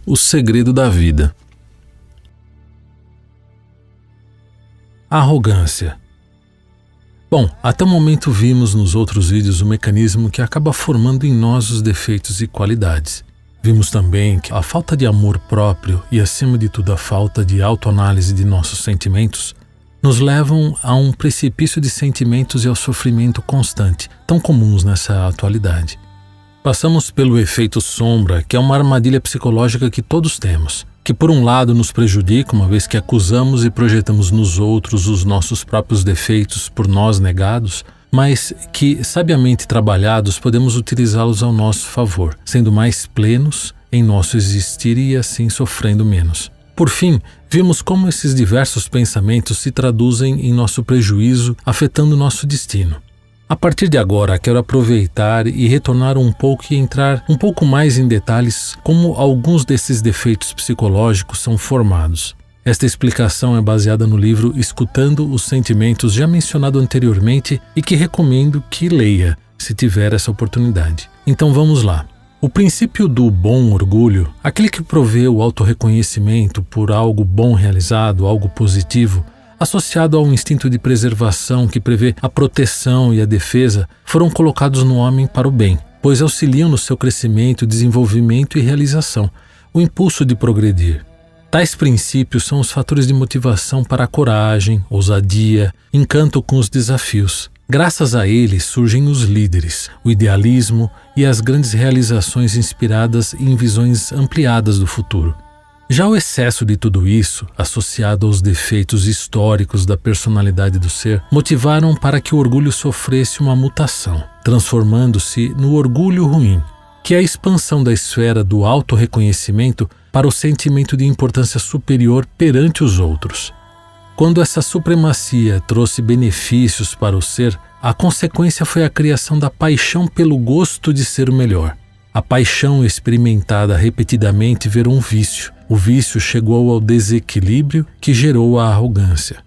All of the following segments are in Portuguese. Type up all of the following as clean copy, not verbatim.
O segredo da vida. A arrogância. Bom, até o momento vimos nos outros vídeos o mecanismo que acaba formando em nós os defeitos e qualidades. Vimos também que a falta de amor próprio e, acima de tudo, a falta de autoanálise de nossos sentimentos nos levam a um precipício de sentimentos e ao sofrimento constante, tão comuns nessa atualidade. Passamos pelo efeito sombra, que é uma armadilha psicológica que todos temos, que por um lado nos prejudica, uma vez que acusamos e projetamos nos outros os nossos próprios defeitos por nós negados, mas que, sabiamente trabalhados, podemos utilizá-los ao nosso favor, sendo mais plenos em nosso existir e assim sofrendo menos. Por fim, vimos como esses diversos pensamentos se traduzem em nosso prejuízo, afetando nosso destino. A partir de agora, quero aproveitar e retornar um pouco e entrar um pouco mais em detalhes como alguns desses defeitos psicológicos são formados. Esta explicação é baseada no livro Escutando os Sentimentos, já mencionado anteriormente e que recomendo que leia, se tiver essa oportunidade. Então vamos lá. O princípio do bom orgulho, aquele que provê o autorreconhecimento por algo bom realizado, algo positivo, associado ao instinto de preservação que prevê a proteção e a defesa, foram colocados no homem para o bem, pois auxiliam no seu crescimento, desenvolvimento e realização, o impulso de progredir. Tais princípios são os fatores de motivação para a coragem, ousadia, encanto com os desafios. Graças a eles surgem os líderes, o idealismo e as grandes realizações inspiradas em visões ampliadas do futuro. Já o excesso de tudo isso, associado aos defeitos históricos da personalidade do ser, motivaram para que o orgulho sofresse uma mutação, transformando-se no orgulho ruim, que é a expansão da esfera do autorreconhecimento para o sentimento de importância superior perante os outros. Quando essa supremacia trouxe benefícios para o ser, a consequência foi a criação da paixão pelo gosto de ser o melhor. A paixão experimentada repetidamente virou um vício. O vício chegou ao desequilíbrio que gerou a arrogância.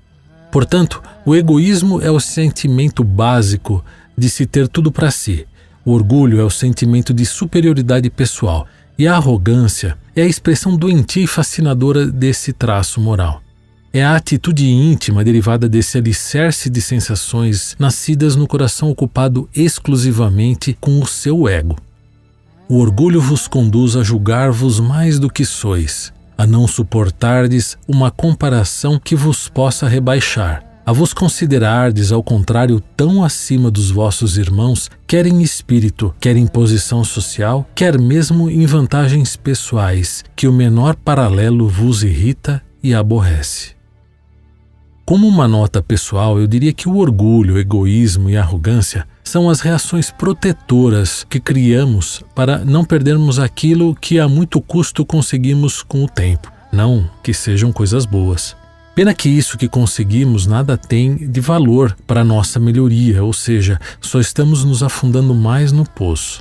Portanto, o egoísmo é o sentimento básico de se ter tudo para si. O orgulho é o sentimento de superioridade pessoal e a arrogância é a expressão doentia e fascinadora desse traço moral. É a atitude íntima derivada desse alicerce de sensações nascidas no coração ocupado exclusivamente com o seu ego. O orgulho vos conduz a julgar-vos mais do que sois, a não suportardes uma comparação que vos possa rebaixar, a vos considerardes, ao contrário, tão acima dos vossos irmãos, quer em espírito, quer em posição social, quer mesmo em vantagens pessoais, que o menor paralelo vos irrita e aborrece. Como uma nota pessoal, eu diria que o orgulho, o egoísmo e a arrogância são as reações protetoras que criamos para não perdermos aquilo que a muito custo conseguimos com o tempo, não que sejam coisas boas. Pena que isso que conseguimos nada tem de valor para a nossa melhoria, ou seja, só estamos nos afundando mais no poço.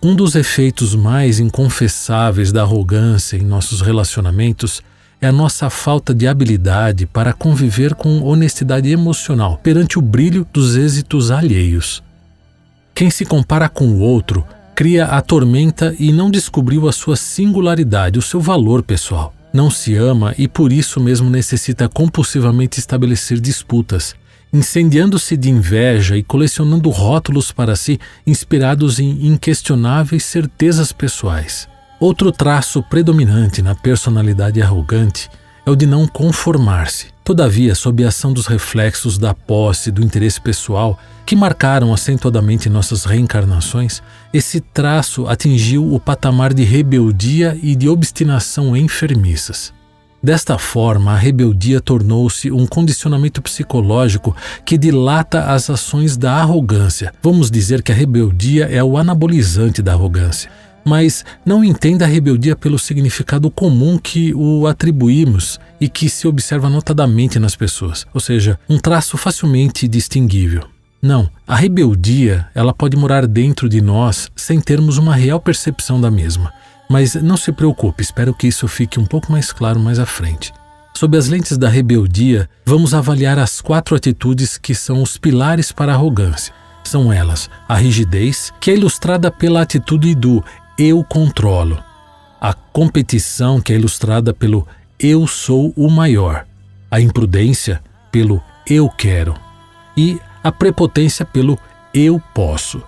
Um dos efeitos mais inconfessáveis da arrogância em nossos relacionamentos é a nossa falta de habilidade para conviver com honestidade emocional perante o brilho dos êxitos alheios. Quem se compara com o outro cria a tormenta e não descobriu a sua singularidade, o seu valor pessoal. Não se ama e por isso mesmo necessita compulsivamente estabelecer disputas, incendiando-se de inveja e colecionando rótulos para si inspirados em inquestionáveis certezas pessoais. Outro traço predominante na personalidade arrogante é o de não conformar-se. Todavia, sob a ação dos reflexos da posse e do interesse pessoal que marcaram acentuadamente nossas reencarnações, esse traço atingiu o patamar de rebeldia e de obstinação enfermiças. Desta forma, a rebeldia tornou-se um condicionamento psicológico que dilata as ações da arrogância. Vamos dizer que a rebeldia é o anabolizante da arrogância. Mas não entenda a rebeldia pelo significado comum que o atribuímos e que se observa notadamente nas pessoas, ou seja, um traço facilmente distinguível. Não, a rebeldia, ela pode morar dentro de nós sem termos uma real percepção da mesma. Mas não se preocupe, espero que isso fique um pouco mais claro mais à frente. Sob as lentes da rebeldia, vamos avaliar as 4 atitudes que são os pilares para a arrogância. São elas: a rigidez, que é ilustrada pela atitude do eu controlo; a competição, que é ilustrada pelo eu sou o maior; a imprudência, pelo eu quero; e a prepotência, pelo eu posso.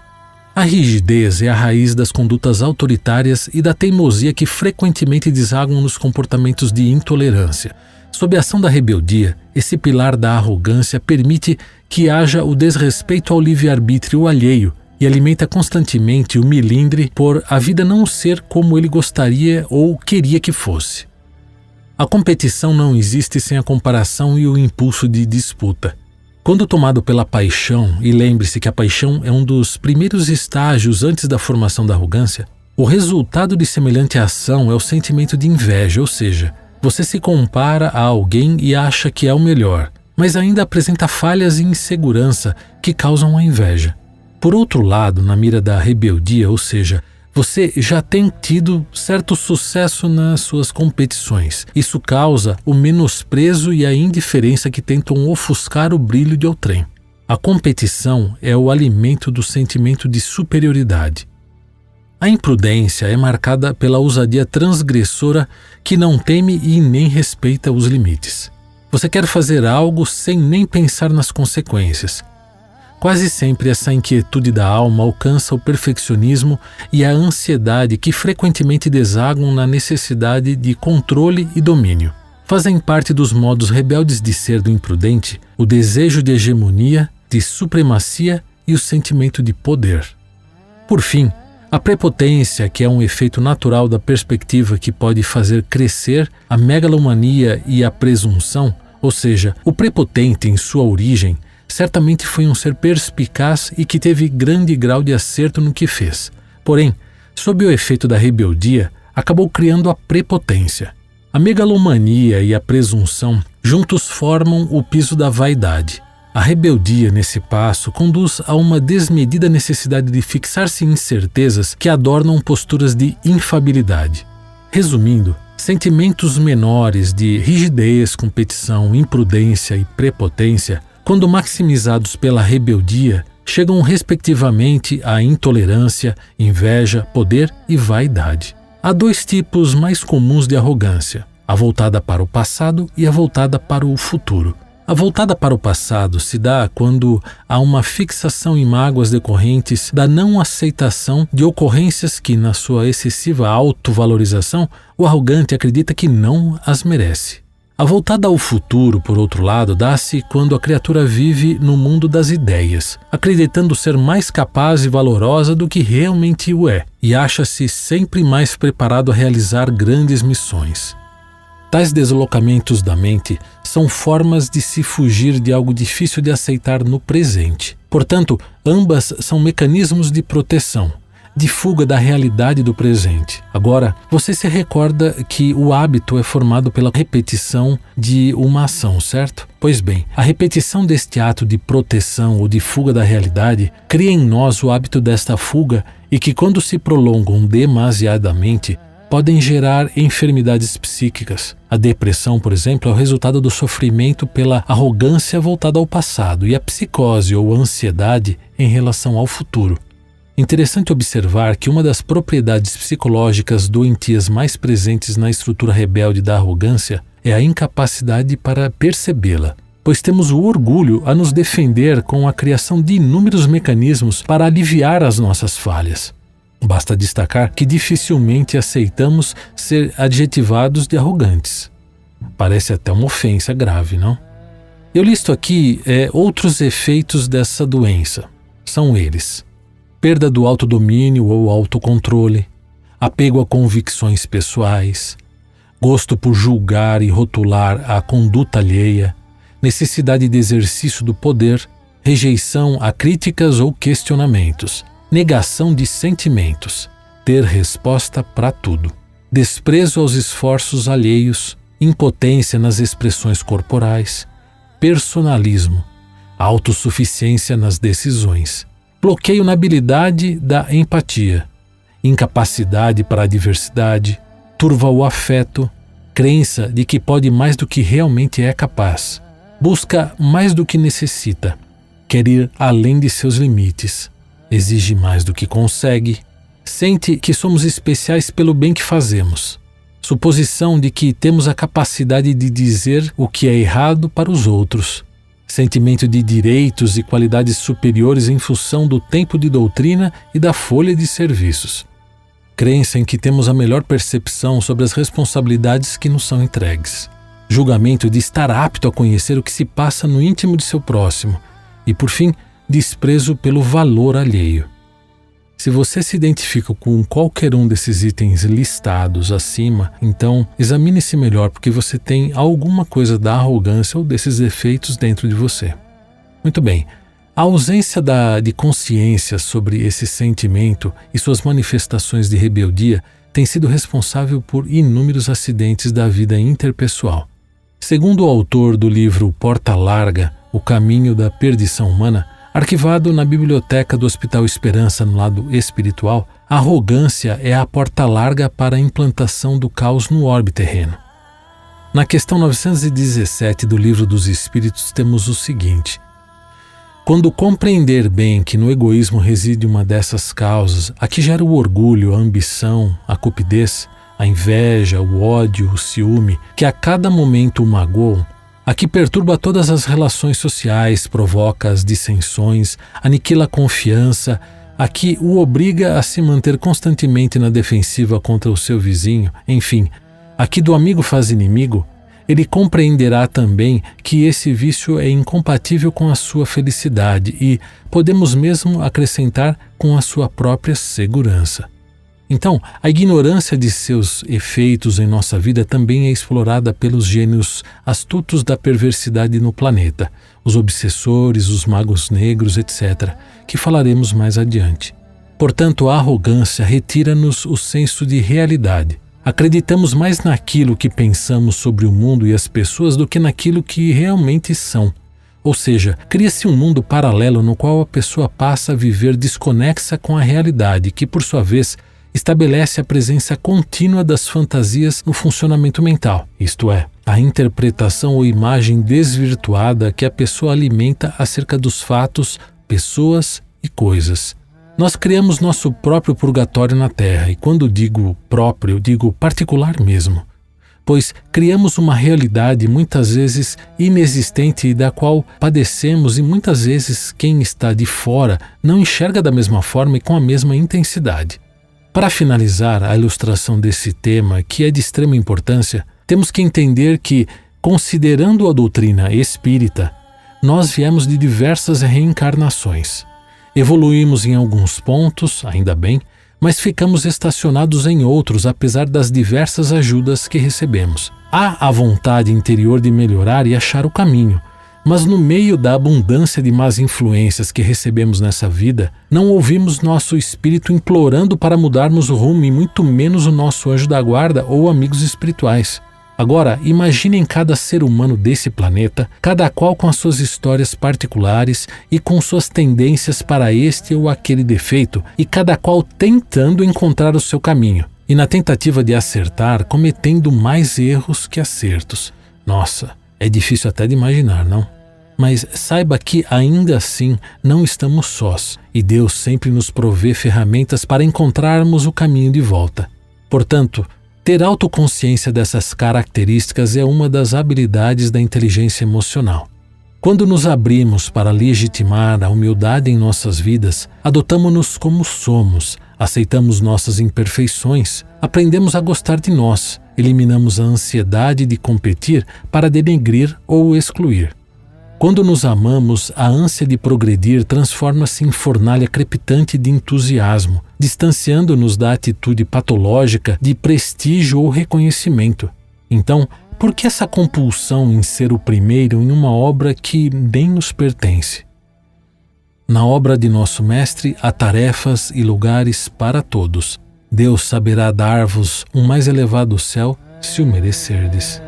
A rigidez é a raiz das condutas autoritárias e da teimosia que frequentemente desagam nos comportamentos de intolerância. Sob a ação da rebeldia, esse pilar da arrogância permite que haja o desrespeito ao livre-arbítrio alheio e alimenta constantemente o melindre por a vida não ser como ele gostaria ou queria que fosse. A competição não existe sem a comparação e o impulso de disputa. Quando tomado pela paixão, e lembre-se que a paixão é um dos primeiros estágios antes da formação da arrogância, o resultado de semelhante ação é o sentimento de inveja, ou seja, você se compara a alguém e acha que é o melhor, mas ainda apresenta falhas e insegurança que causam a inveja. Por outro lado, na mira da rebeldia, ou seja, você já tem tido certo sucesso nas suas competições. Isso causa o menosprezo e a indiferença que tentam ofuscar o brilho de outrem. A competição é o alimento do sentimento de superioridade. A imprudência é marcada pela ousadia transgressora que não teme e nem respeita os limites. Você quer fazer algo sem nem pensar nas consequências. Quase sempre essa inquietude da alma alcança o perfeccionismo e a ansiedade que frequentemente desagam na necessidade de controle e domínio. Fazem parte dos modos rebeldes de ser do imprudente o desejo de hegemonia, de supremacia e o sentimento de poder. Por fim, a prepotência, que é um efeito natural da perspectiva que pode fazer crescer a megalomania e a presunção, ou seja, o prepotente em sua origem, certamente foi um ser perspicaz e que teve grande grau de acerto no que fez. Porém, sob o efeito da rebeldia, acabou criando a prepotência. A megalomania e a presunção juntos formam o piso da vaidade. A rebeldia, nesse passo, conduz a uma desmedida necessidade de fixar-se em certezas que adornam posturas de infabilidade. Resumindo, sentimentos menores de rigidez, competição, imprudência e prepotência, quando maximizados pela rebeldia, chegam respectivamente à intolerância, inveja, poder e vaidade. Há 2 tipos mais comuns de arrogância: a voltada para o passado e a voltada para o futuro. A voltada para o passado se dá quando há uma fixação em mágoas decorrentes da não aceitação de ocorrências que, na sua excessiva autovalorização, o arrogante acredita que não as merece. A voltada ao futuro, por outro lado, dá-se quando a criatura vive no mundo das ideias, acreditando ser mais capaz e valorosa do que realmente o é, e acha-se sempre mais preparado a realizar grandes missões. Tais deslocamentos da mente são formas de se fugir de algo difícil de aceitar no presente. Portanto, ambas são mecanismos de proteção, de fuga da realidade do presente. Agora, você se recorda que o hábito é formado pela repetição de uma ação, certo? Pois bem, a repetição deste ato de proteção ou de fuga da realidade cria em nós o hábito desta fuga e que, quando se prolongam demasiadamente, podem gerar enfermidades psíquicas. A depressão, por exemplo, é o resultado do sofrimento pela arrogância voltada ao passado e a psicose ou ansiedade em relação ao futuro. Interessante observar que uma das propriedades psicológicas doentias mais presentes na estrutura rebelde da arrogância é a incapacidade para percebê-la, pois temos o orgulho a nos defender com a criação de inúmeros mecanismos para aliviar as nossas falhas. Basta destacar que dificilmente aceitamos ser adjetivados de arrogantes. Parece até uma ofensa grave, não? Eu listo aqui outros efeitos dessa doença. São eles: perda do autodomínio ou autocontrole, apego a convicções pessoais, gosto por julgar e rotular a conduta alheia, necessidade de exercício do poder, rejeição a críticas ou questionamentos, negação de sentimentos, ter resposta para tudo, desprezo aos esforços alheios, impotência nas expressões corporais, personalismo, autossuficiência nas decisões, bloqueio na habilidade da empatia, incapacidade para a diversidade, turva o afeto, crença de que pode mais do que realmente é capaz, busca mais do que necessita, quer ir além de seus limites, exige mais do que consegue, sente que somos especiais pelo bem que fazemos, suposição de que temos a capacidade de dizer o que é errado para os outros, sentimento de direitos e qualidades superiores em função do tempo de doutrina e da folha de serviços, crença em que temos a melhor percepção sobre as responsabilidades que nos são entregues, julgamento de estar apto a conhecer o que se passa no íntimo de seu próximo e, por fim, desprezo pelo valor alheio. Se você se identifica com qualquer um desses itens listados acima, então examine-se melhor, porque você tem alguma coisa da arrogância ou desses defeitos dentro de você. Muito bem, a ausência de consciência sobre esse sentimento e suas manifestações de rebeldia tem sido responsável por inúmeros acidentes da vida interpessoal. Segundo o autor do livro Porta Larga, O Caminho da Perdição Humana, arquivado na biblioteca do Hospital Esperança no lado espiritual, a arrogância é a porta larga para a implantação do caos no orbe terreno. Na questão 917 do Livro dos Espíritos temos o seguinte: quando compreender bem que no egoísmo reside uma dessas causas, a que gera o orgulho, a ambição, a cupidez, a inveja, o ódio, o ciúme, que a cada momento o magoam, a que perturba todas as relações sociais, provoca as dissensões, aniquila a confiança, a que o obriga a se manter constantemente na defensiva contra o seu vizinho, enfim, a que do amigo faz inimigo, ele compreenderá também que esse vício é incompatível com a sua felicidade e, podemos mesmo acrescentar, com a sua própria segurança. Então, a ignorância de seus efeitos em nossa vida também é explorada pelos gênios astutos da perversidade no planeta, os obsessores, os magos negros, etc., que falaremos mais adiante. Portanto, a arrogância retira-nos o senso de realidade. Acreditamos mais naquilo que pensamos sobre o mundo e as pessoas do que naquilo que realmente são. Ou seja, cria-se um mundo paralelo no qual a pessoa passa a viver desconexa com a realidade, que, por sua vez, estabelece a presença contínua das fantasias no funcionamento mental, isto é, a interpretação ou imagem desvirtuada que a pessoa alimenta acerca dos fatos, pessoas e coisas. Nós criamos nosso próprio purgatório na Terra, e quando digo próprio, digo particular mesmo, pois criamos uma realidade muitas vezes inexistente e da qual padecemos, e muitas vezes quem está de fora não enxerga da mesma forma e com a mesma intensidade. Para finalizar a ilustração desse tema, que é de extrema importância, temos que entender que, considerando a doutrina espírita, nós viemos de diversas reencarnações. Evoluímos em alguns pontos, ainda bem, mas ficamos estacionados em outros, apesar das diversas ajudas que recebemos. Há a vontade interior de melhorar e achar o caminho, mas no meio da abundância de más influências que recebemos nessa vida, não ouvimos nosso espírito implorando para mudarmos o rumo, e muito menos o nosso anjo da guarda ou amigos espirituais. Agora, imaginem cada ser humano desse planeta, cada qual com as suas histórias particulares e com suas tendências para este ou aquele defeito, e cada qual tentando encontrar o seu caminho, e na tentativa de acertar, cometendo mais erros que acertos. Nossa, é difícil até de imaginar, não? Mas saiba que ainda assim não estamos sós, e Deus sempre nos provê ferramentas para encontrarmos o caminho de volta. Portanto, ter autoconsciência dessas características é uma das habilidades da inteligência emocional. Quando nos abrimos para legitimar a humildade em nossas vidas, adotamo-nos como somos, aceitamos nossas imperfeições, aprendemos a gostar de nós, eliminamos a ansiedade de competir para denegrir ou excluir. Quando nos amamos, a ânsia de progredir transforma-se em fornalha crepitante de entusiasmo, distanciando-nos da atitude patológica de prestígio ou reconhecimento. Então, por que essa compulsão em ser o primeiro em uma obra que nem nos pertence? Na obra de nosso Mestre há tarefas e lugares para todos. Deus saberá dar-vos um mais elevado céu, se o merecerdes.